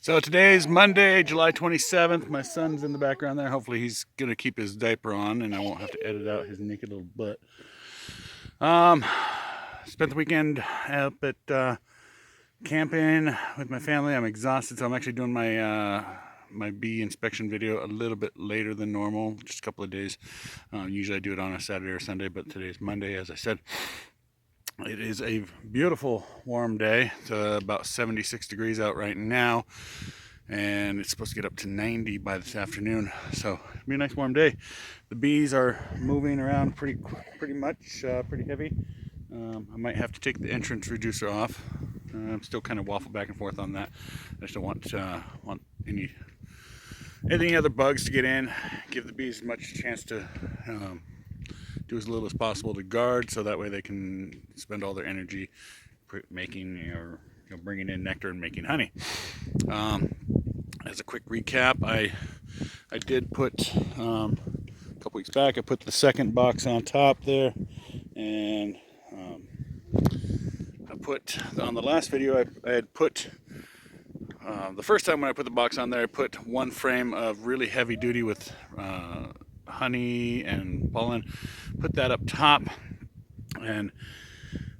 So today's Monday, July 27th. My son's in the background there. Hopefully he's going to keep his diaper on and I won't have to edit out his naked little butt. Um, Spent the weekend up at camping with my family. I'm exhausted, so I'm actually doing my bee inspection video a little bit later than normal, just a couple of days. Usually I do it on a Saturday or Sunday, but today's Monday, as I said. It is a beautiful warm day. It's about 76 degrees out right now, and it's supposed to get up to 90 by this afternoon. So it'll be a nice warm day. The bees are moving around pretty heavy. I might have to take the entrance reducer off. I'm still kind of waffle back and forth on that. I just don't want any other bugs to get in. Give the bees as much chance to do as little as possible to guard, so that way they can spend all their energy making or bringing in nectar and making honey. As a quick recap, I did put a couple weeks back. I put the second box on top there, and I put on the last video. I had put the first time when I put the box on there, I put one frame of really heavy duty with honey and pollen, put that up top, and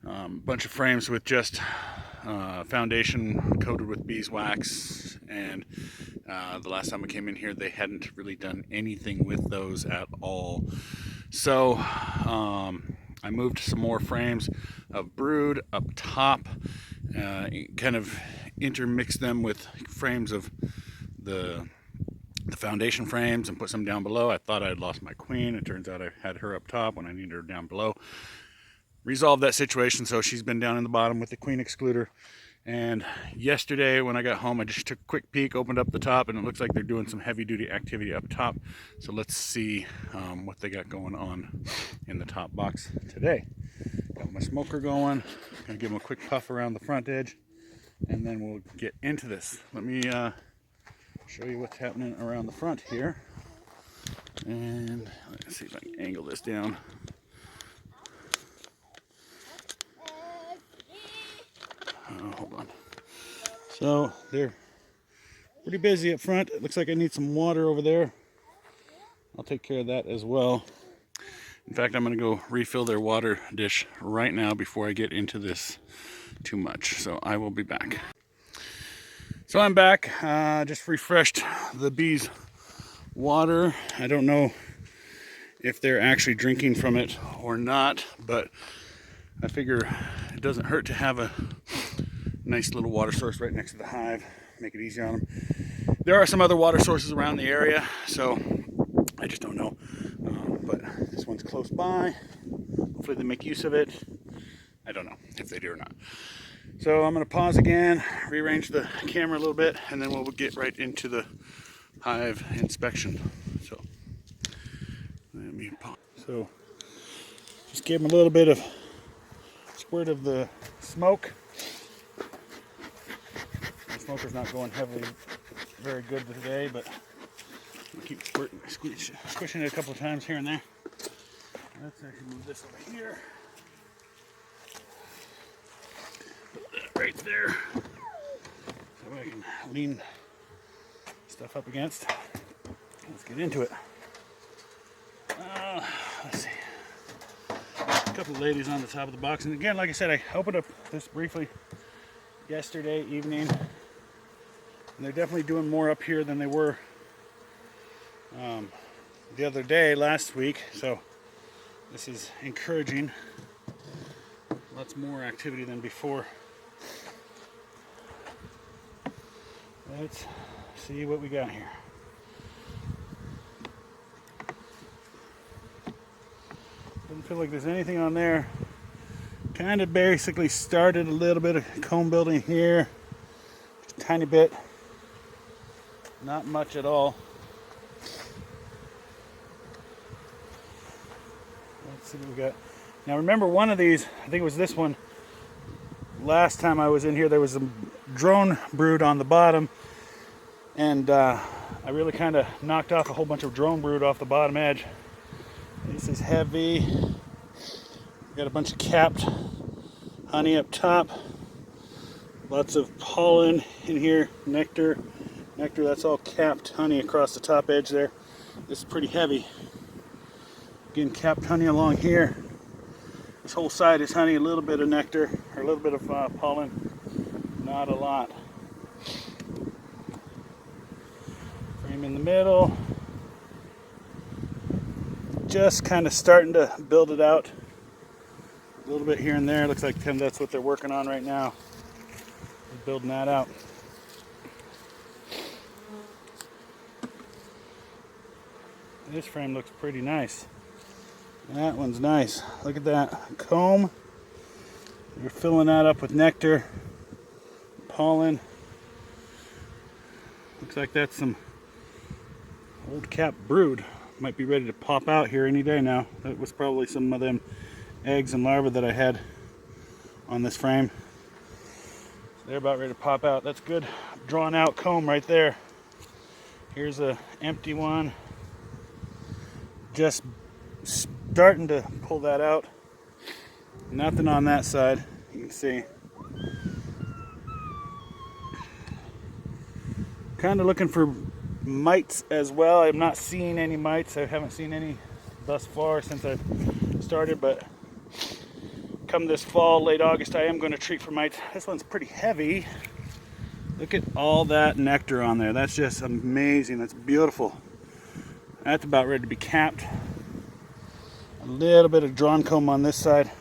a bunch of frames with just foundation coated with beeswax. And the last time I came in here, they hadn't really done anything with those at all. So I moved some more frames of brood up top, kind of intermixed them with frames of the foundation frames and put some down below. I thought I had lost my queen. It turns out I had her up top when I needed her down below. Resolved that situation, so she's been down in the bottom with the queen excluder. And yesterday when I got home, I just took a quick peek, opened up the top, and it looks like they're doing some heavy duty activity up top. So let's see what they got going on in the top box today. Got my smoker going. Gonna give them a quick puff around the front edge, and then we'll get into this. Let me show you what's happening around the front here. And let's see if I can angle this down. Hold on. So they're pretty busy up front. It looks like I need some water over there. I'll take care of that as well. In fact, I'm going to go refill their water dish right now before I get into this too much. So I will be back. So I'm back. Just refreshed the bees' water. I don't know if they're actually drinking from it or not, but I figure it doesn't hurt to have a nice little water source right next to the hive. Make it easier on them. There are some other water sources around the area, so I just don't know. But this one's close by. Hopefully they make use of it. I don't know if they do or not. So I'm going to pause again, rearrange the camera a little bit, and then we'll get right into the hive inspection. So let me pause. So just gave them a little bit of squirt of the smoke. The smoker's not going heavily very good today, but I'll keep squirting, squishing it a couple of times here and there. Let's actually move this over here. Put that right there, so I can lean stuff up against. Let's get into it. Let's see. A couple of ladies on the top of the box, and again, like I said, I opened up this briefly yesterday evening, and they're definitely doing more up here than they were the other day last week. So this is encouraging. Lots more activity than before. Let's see what we got here. Doesn't feel like there's anything on there. Kind of basically started a little bit of comb building here. Just a tiny bit. Not much at all. Let's see what we got. Now remember, one of these, I think it was this one, last time I was in here there was some drone brood on the bottom, and I really kind of knocked off a whole bunch of drone brood off the bottom edge. This is heavy. Got a bunch of capped honey up top. Lots of pollen in here, nectar, that's all capped honey across the top edge there. This is pretty heavy. Again, capped honey along here. This whole side is honey, a little bit of nectar, or a little bit of pollen, not a lot. Frame in the middle. Just kind of starting to build it out. A little bit here and there. Looks like that's what they're working on right now. Building that out. This frame looks pretty nice. That one's nice. Look at that comb. We're filling that up with nectar, pollen. Looks like that's some old cap brood. Might be ready to pop out here any day now. That was probably some of them eggs and larvae that I had on this frame. So they're about ready to pop out. That's good drawn out comb right there. Here's a empty one. Just starting to pull that out. Nothing on that side, you can see. Kind of looking for mites as well. I'm not seeing any mites. I haven't seen any thus far since I've started, but come this fall, late August, I am going to treat for mites. This one's pretty heavy. Look at all that nectar on there. That's just amazing. That's beautiful. That's about ready to be capped. A little bit of drawn comb on this side.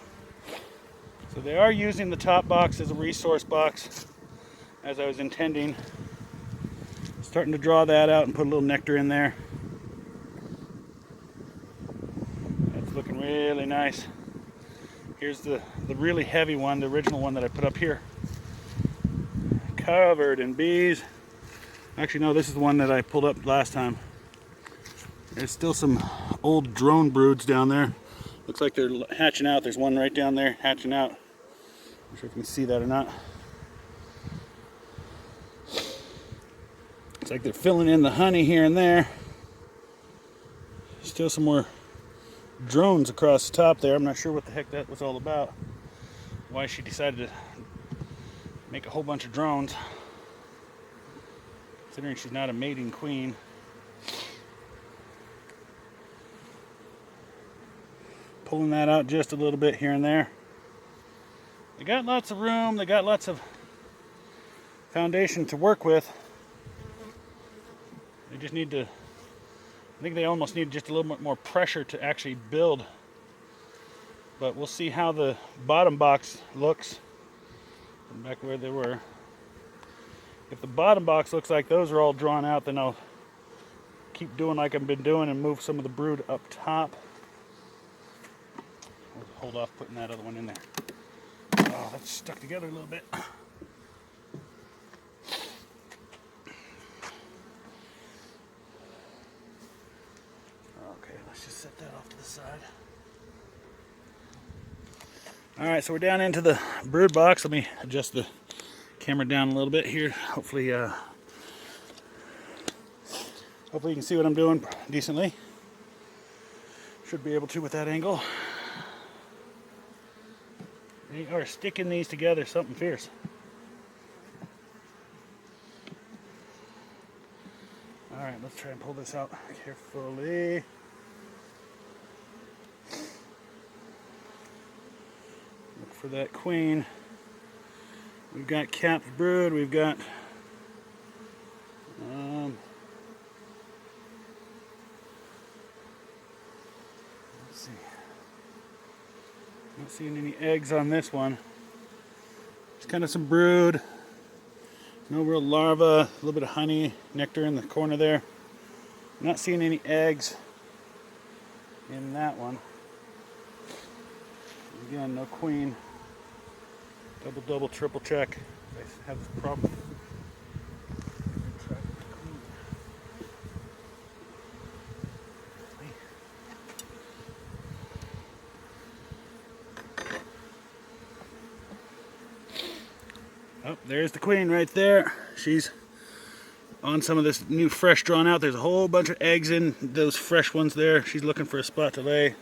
So they are using the top box as a resource box, as I was intending. Starting to draw that out and put a little nectar in there. That's looking really nice. Here's the really heavy one, the original one that I put up here. Covered in bees. Actually, no, this is the one that I pulled up last time. There's still some old drone broods down there. Looks like they're hatching out. There's one right down there hatching out. Not sure if you can see that or not. Looks like they're filling in the honey here and there. Still some more drones across the top there. I'm not sure what the heck that was all about. Why she decided to make a whole bunch of drones. Considering she's not a mating queen. Pulling that out just a little bit here and there. They got lots of room. They got lots of foundation to work with. They just need to, I think they almost need just a little bit more pressure to actually build. But we'll see how the bottom box looks. Back where they were. If the bottom box looks like those are all drawn out, then I'll keep doing like I've been doing and move some of the brood up top. We'll hold off putting that other one in there. Oh, that's stuck together a little bit. Okay, let's just set that off to the side. Alright, so we're down into the brood box. Let me adjust the camera down a little bit here. Hopefully you can see what I'm doing decently. Should be able to with that angle. They are sticking these together something fierce. Alright, let's try and pull this out carefully. Look for that queen. We've got capped brood. We've got let's see. Not seeing any eggs on this one. It's kind of some brood. No real larva. A little bit of honey, nectar in the corner there. Not seeing any eggs in that one. Again, no queen. Double, triple check. I have this problem. Oh, there's the queen right there. She's on some of this new fresh drawn out. There's a whole bunch of eggs in those fresh ones there. She's looking for a spot to lay. A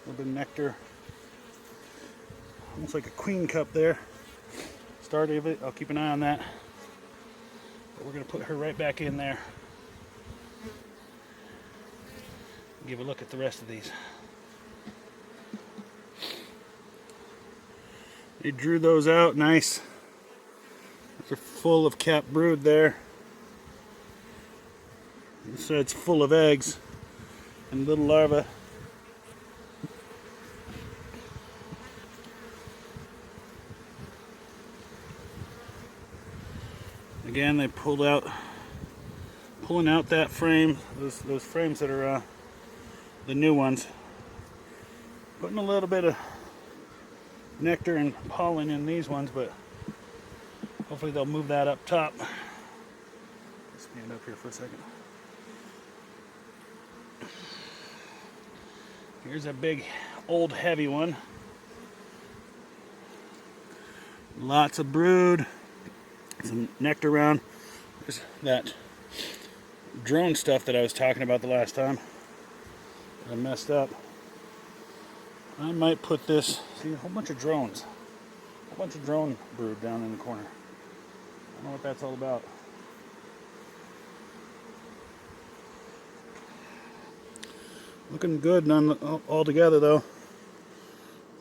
little bit of nectar. Almost like a queen cup there. start of it. I'll keep an eye on that. But we're going to put her right back in there. Give a look at the rest of these. They drew those out nice. They're full of capped brood there. So it's full of eggs and little larvae. Again, they pulling out that frame, those frames that are the new ones. Putting a little bit of nectar and pollen in these ones, but hopefully they'll move that up top. Let's stand up here for a second. Here's a big, old, heavy one. Lots of brood. Some nectar around. There's that drone stuff that I was talking about the last time. I messed up. I might put this, see, a whole bunch of drones. A whole bunch of drone brood down in the corner. I don't know what that's all about. Looking good all together though.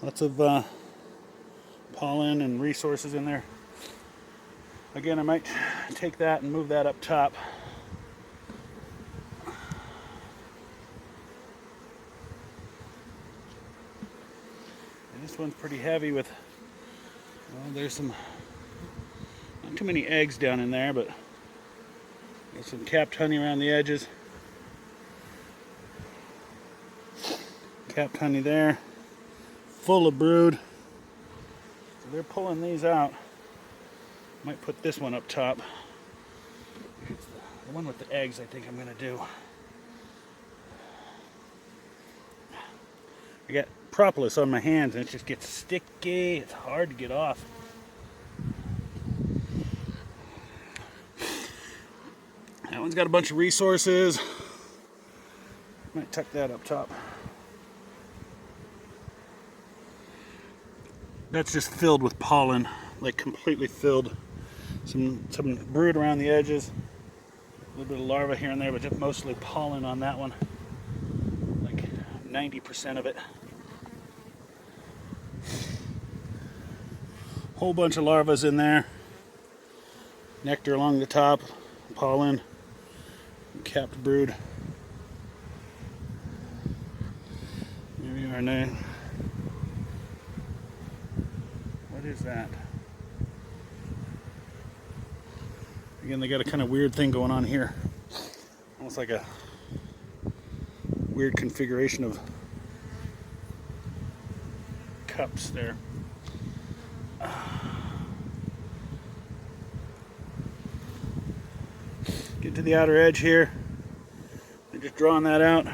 Lots of pollen and resources in there. Again, I might take that and move that up top. And this one's pretty heavy with, well, there's some, not too many eggs down in there, but there's some capped honey around the edges. Capped honey there, full of brood. So they're pulling these out. Might put this one up top. The one with the eggs I think I'm going to do. I got propolis on my hands and it just gets sticky. It's hard to get off. That one's got a bunch of resources. Might tuck that up top. That's just filled with pollen, like completely filled. Some brood around the edges, a little bit of larvae here and there, but just mostly pollen on that one, like 90% of it. Whole bunch of larvae in there, nectar along the top, pollen, capped brood. Here we are now. What is that? Again, they got a kind of weird thing going on here. Almost like a weird configuration of cups there. Get to the outer edge here. They're just drawing that out.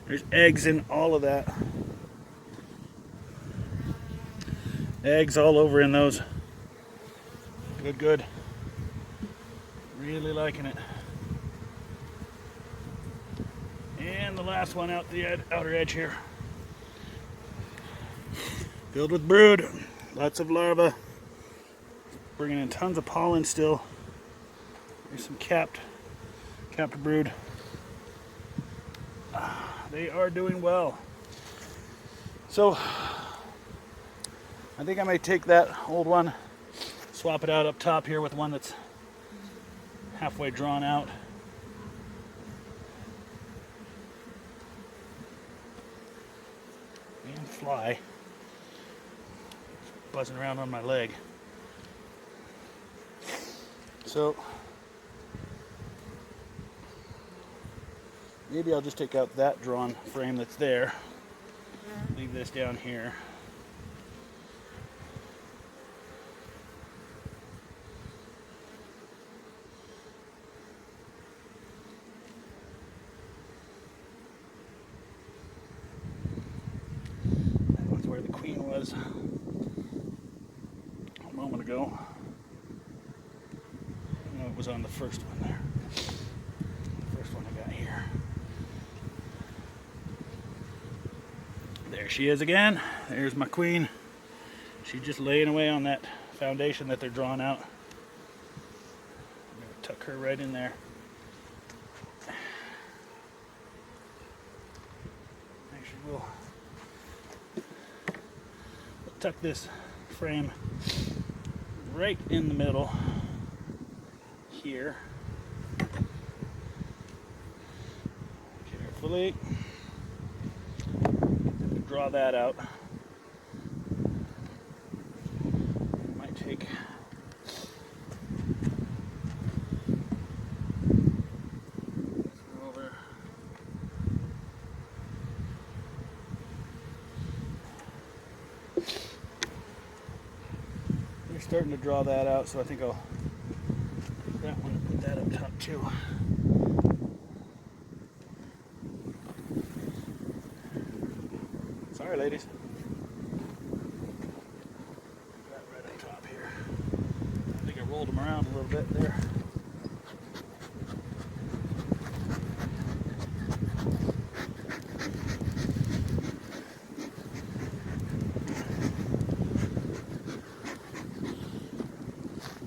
There's eggs in all of that. Eggs all over in those. Good, good. Really liking it. And the last one out the outer edge here. Filled with brood. Lots of larvae. Bringing in tons of pollen still. There's some capped brood. They are doing well. So I think I may take that old one, swap it out up top here with one that's halfway drawn out. And fly. It's buzzing around on my leg. So maybe I'll just take out that drawn frame that's there. Leave this down here. Where the queen was a moment ago. No, it was on the first one there. The first one I got here. There she is again. There's my queen. She's just laying away on that foundation that they're drawing out. I'm going to tuck her right in there. Actually, we'll tuck this frame right in the middle here. Carefully. Draw that out. Might take over. You're starting to draw that out, so I think I'll take that one and put that up top too. Sorry, ladies. That right up top here. I think I rolled them around a little bit there.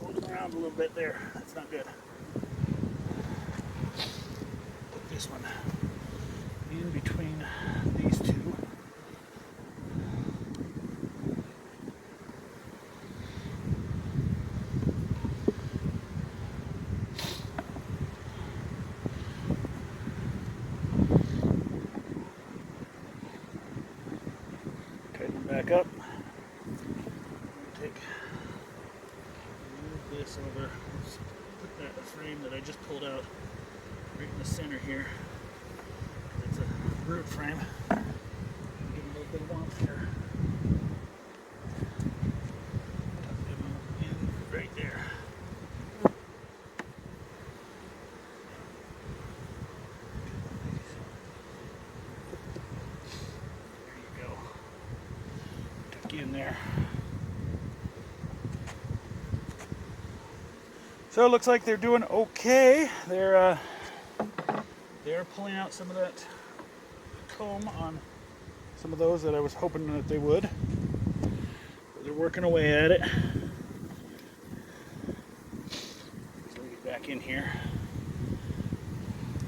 Rolled them around a little bit there. That's not good. Put this one in between these two. Back up. Take move this over. Let's put that frame that I just pulled out right in the center here. It's a root frame. Give it a little bit of warmth here. Tuck them in right there. In there. So it looks like they're doing okay. They're pulling out some of that comb on some of those that I was hoping that they would. But they're working away at it. So we get back in here.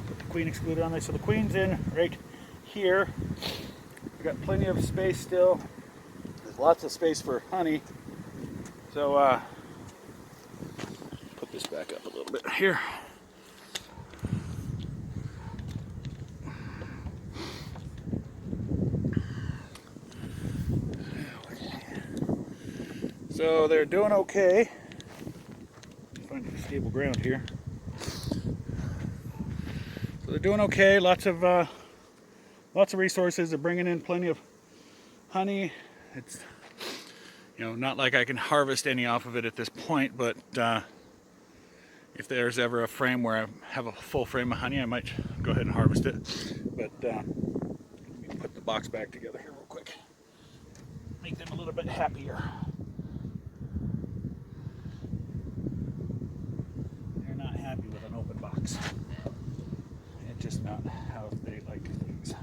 Put the queen excluder on there. So the queen's in right here. We got plenty of space still. Lots of space for honey. So put this back up a little bit here. So they're doing okay. Find some stable ground here. So they're doing okay. Lots of resources. They're bringing in plenty of honey. It's, you know, not like I can harvest any off of it at this point, but if there's ever a frame where I have a full frame of honey, I might go ahead and harvest it. But let me put the box back together here real quick. Make them a little bit happier. They're not happy with an open box. It's just not how they like things.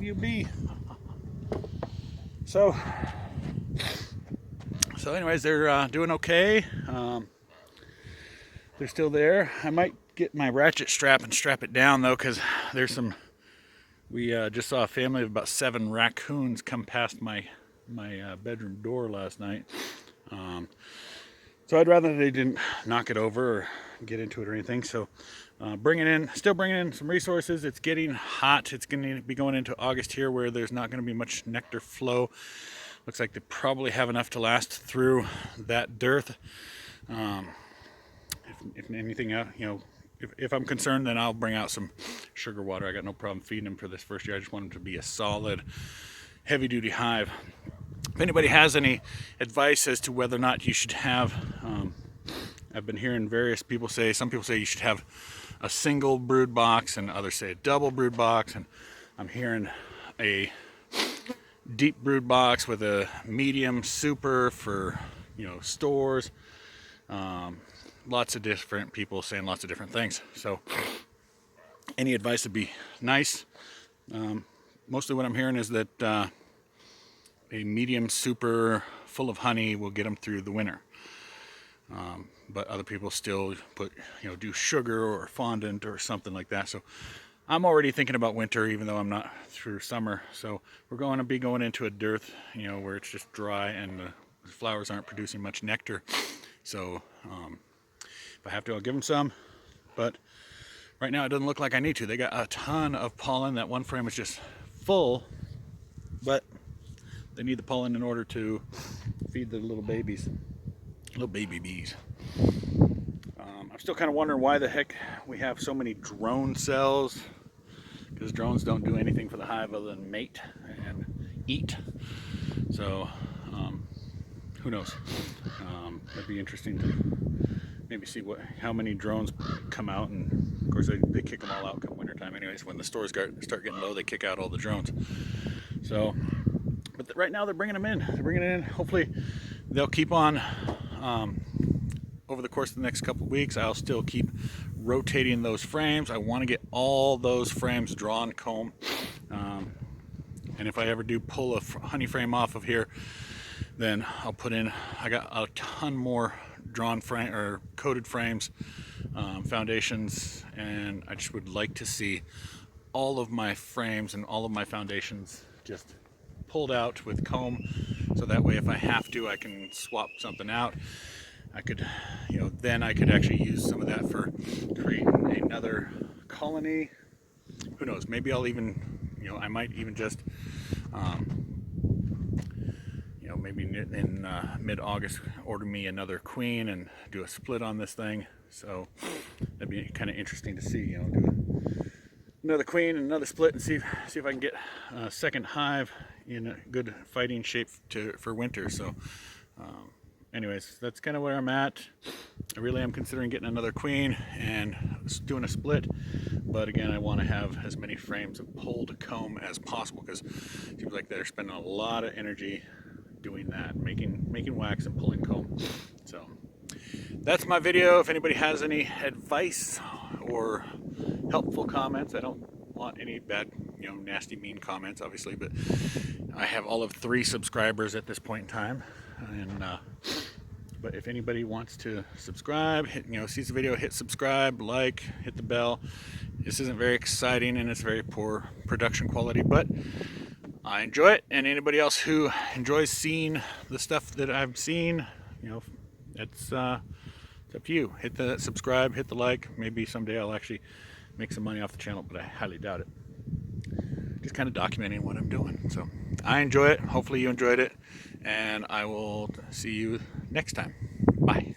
You be. So anyways, they're doing okay. They're still there. I might get my ratchet strap and strap it down though, because there's some, we just saw a family of about 7 raccoons come past my bedroom door last night. So I'd rather they didn't knock it over or get into it or anything. So still bringing in some resources. It's getting hot. It's going to be going into August here where there's not going to be much nectar flow. Looks like they probably have enough to last through that dearth. If anything, you know, if I'm concerned, then I'll bring out some sugar water. I got no problem feeding them for this first year. I just want them to be a solid, heavy-duty hive. If anybody has any advice as to whether or not you should have, I've been hearing various people say, some people say you should have a single brood box and others say a double brood box, and I'm hearing a deep brood box with a medium super for, you know, stores. Lots of different people saying lots of different things. So any advice would be nice. Mostly what I'm hearing is that a medium super full of honey will get them through the winter. But other people still put, do sugar or fondant or something like that. So I'm already thinking about winter, even though I'm not through summer. So we're going to be going into a dearth, where it's just dry and the flowers aren't producing much nectar. So if I have to, I'll give them some. But right now it doesn't look like I need to. They got a ton of pollen. That one frame is just full, but they need the pollen in order to feed the little babies, little baby bees. I'm still kind of wondering why the heck we have so many drone cells, because drones don't do anything for the hive other than mate and eat. So who knows? It'd be interesting to maybe see how many drones come out, and of course they kick them all out come wintertime anyways. When the stores start getting low, they kick out all the drones. So, but right now they're bringing them in. They're bringing it in. Hopefully they'll keep on over the course of the next couple of weeks. I'll still keep rotating those frames. I want to get all those frames drawn comb. And if I ever do pull a honey frame off of here, then I'll put in, I got a ton more drawn frame or coated frames, foundations, and I just would like to see all of my frames and all of my foundations just pulled out with comb, so that way if I have to, I can swap something out. I could, then I could actually use some of that for creating another colony. Who knows? Maybe I'll even, I might even just, maybe in mid-August order me another queen and do a split on this thing. So that'd be kind of interesting to see, do another queen and another split and see if I can get a second hive in a good fighting shape for winter. So anyways, that's kind of where I'm at. I really am considering getting another queen and doing a split, but again, I want to have as many frames of pulled comb as possible, because it seems like they're spending a lot of energy doing that, making wax and pulling comb. So that's my video. If anybody has any advice or helpful comments, I don't want any bad, nasty, mean comments, obviously, but I have all of 3 subscribers at this point in time, and but if anybody wants to subscribe, sees the video, hit subscribe, like, hit the bell. This isn't very exciting and it's very poor production quality, but I enjoy it, and anybody else who enjoys seeing the stuff that I've seen, it's up to you. Hit the subscribe, hit the like. Maybe someday I'll actually make some money off the channel, but I highly doubt it. Just kind of documenting what I'm doing. So I enjoy it. Hopefully you enjoyed it, and I will see you next time. Bye.